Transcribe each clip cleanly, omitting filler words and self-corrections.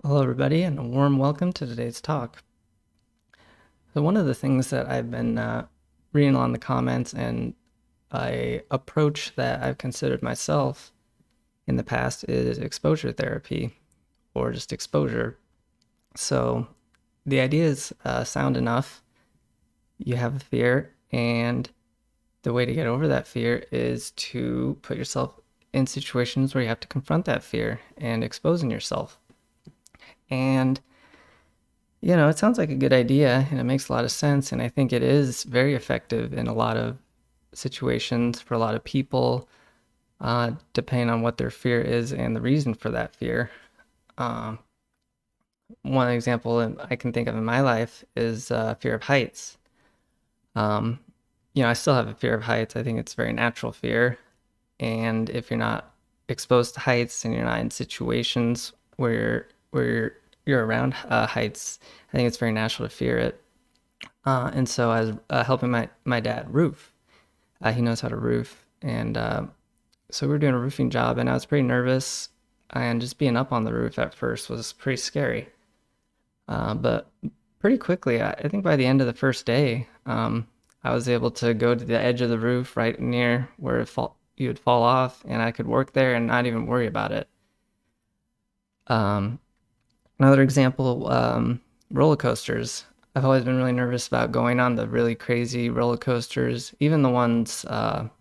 Hello, everybody, and a warm welcome to today's talk. So, one of the things that I've been reading on the comments and a approach that I've considered myself in the past is exposure therapy or just exposure. So, the idea is sound enough. You have a fear, and the way to get over that fear is to put yourself in situations where you have to confront that fear and exposing yourself. And it sounds like a good idea and it makes a lot of sense. And I think it is very effective in a lot of situations for a lot of people, depending on what their fear is and the reason for that fear. Um, One example I can think of in my life is fear of heights. Um, I still have a fear of heights. I think it's a very natural fear. And if you're not exposed to heights and you're not in situations where you're around heights, I think it's very natural to fear it. And so I was helping my dad roof. He knows how to roof, and so we were doing a roofing job, and I was pretty nervous. And just being up on the roof at first was pretty scary. But pretty quickly, I think by the end of the first day, I was able to go to the edge of the roof right near where you would fall off, and I could work there and not even worry about it. Um, Another example, roller coasters. I've always been really nervous about going on the really crazy roller coasters, even the ones that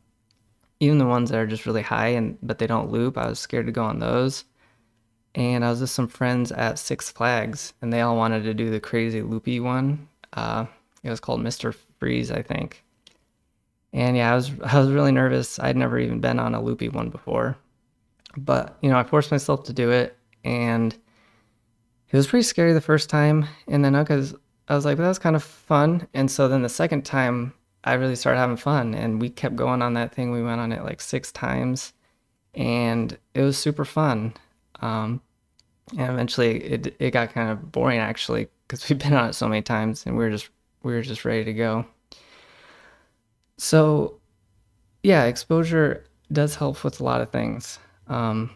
are just really high and but they don't loop. I was scared to go on those. And I was with some friends at Six Flags, and they all wanted to do the crazy loopy one. It was called Mr. Freeze, I think. And yeah, I was really nervous. I'd never even been on a loopy one before, but I forced myself to do it, and it was pretty scary the first time, and then because I was like, that was kind of fun. And so then the second time, I really started having fun, and we kept going on that thing. We went on it like 6 times, and it was super fun. Um, and eventually, it got kind of boring actually because we've been on it so many times, and we were just ready to go. So yeah, exposure does help with a lot of things. Um,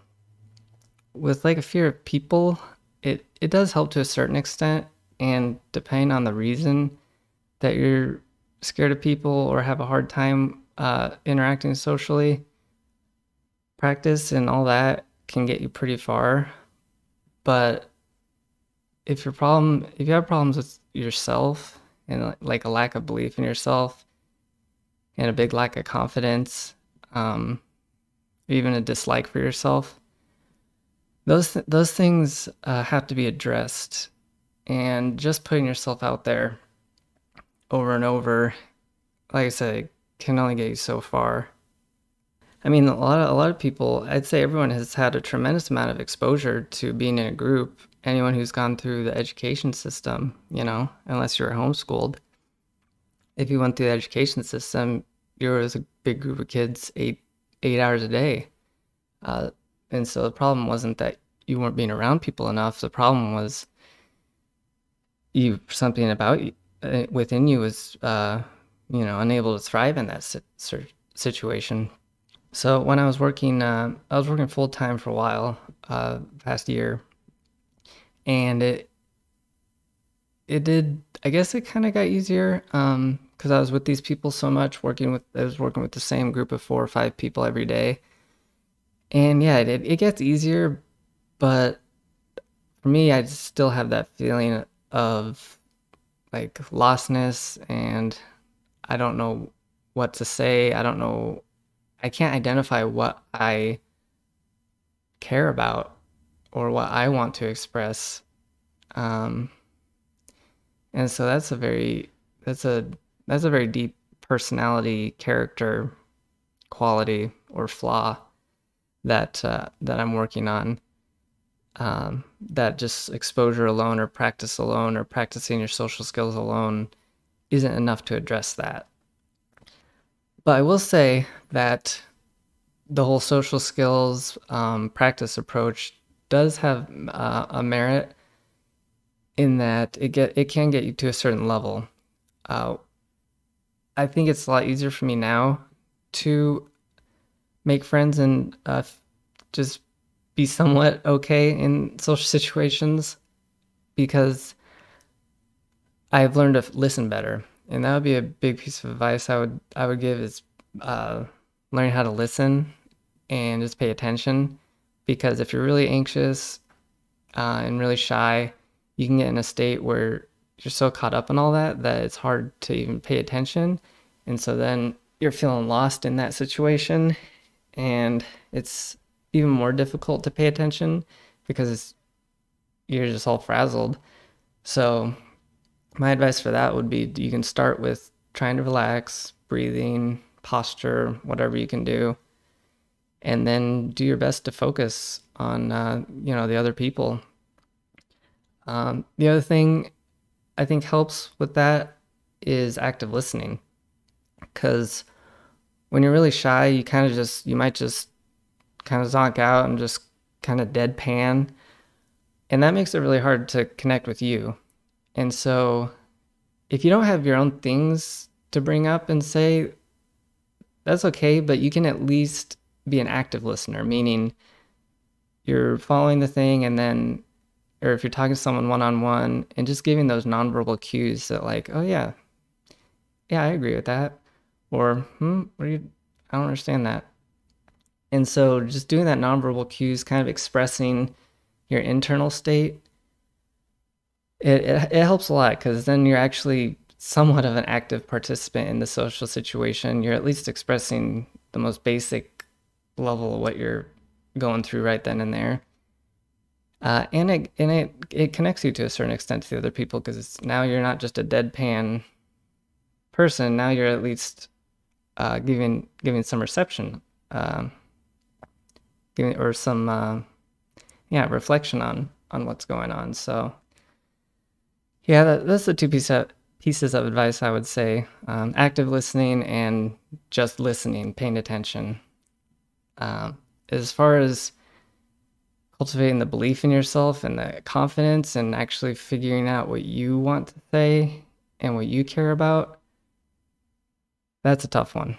with like a fear of people, it does help to a certain extent, and depending on the reason that you're scared of people or have a hard time interacting socially, practice and all that can get you pretty far. But if you have problems with yourself and like a lack of belief in yourself and a big lack of confidence, um, even a dislike for yourself, those things have to be addressed. And just putting yourself out there over and over, like I said, can only get you so far. I mean, a lot of people, I'd say everyone has had a tremendous amount of exposure to being in a group. Anyone who's gone through the education system, unless you're homeschooled. If you went through the education system, you were with a big group of kids 8 hours a day. Uh, and so the problem wasn't that you weren't being around people enough. The problem was something about you, within you was unable to thrive in that situation. So when I was working full time for a while, past year, and it did. I guess it kind of got easier, because I was with these people so much, I was working with the same group of 4 or 5 people every day, and yeah, it gets easier, but for me, I still have that feeling of like lostness, and I don't know what to say. I don't know. I can't identify what I care about or what I want to express. Um, and so that's a that's a very deep personality character quality or flaw that I'm working on. That just exposure alone or practice alone or practicing your social skills alone isn't enough to address that. But I will say that the whole social skills practice approach does have a merit in that it can get you to a certain level. Uh, I think it's a lot easier for me now to make friends and just be somewhat okay in social situations, because I've learned to listen better. And that would be a big piece of advice I would give is uh, learning how to listen and just pay attention. Because if you're really anxious and really shy, you can get in a state where you're so caught up in all that that it's hard to even pay attention. And so then you're feeling lost in that situation, and it's even more difficult to pay attention because you're just all frazzled. So my advice for that would be you can start with trying to relax, breathing, posture, whatever you can do, and then do your best to focus on the other people. The other thing I think helps with that is active listening, because when you're really shy, you might just kind of zonk out and just kind of deadpan, and that makes it really hard to connect with you. And so if you don't have your own things to bring up and say, that's okay, but you can at least be an active listener, meaning you're following the thing, and then, or if you're talking to someone one-on-one and just giving those nonverbal cues that like, oh yeah, I agree with that. Or, I don't understand that. And so just doing that nonverbal cues, kind of expressing your internal state, it helps a lot, because then you're actually somewhat of an active participant in the social situation. You're at least expressing the most basic level of what you're going through right then and there. And it connects you to a certain extent to the other people, because now you're not just a deadpan person. Now you're at least giving some reception, giving or some reflection on what's going on. So yeah, that's the two pieces of advice I would say: active listening and just listening, paying attention. As far as cultivating the belief in yourself and the confidence and actually figuring out what you want to say and what you care about, that's a tough one.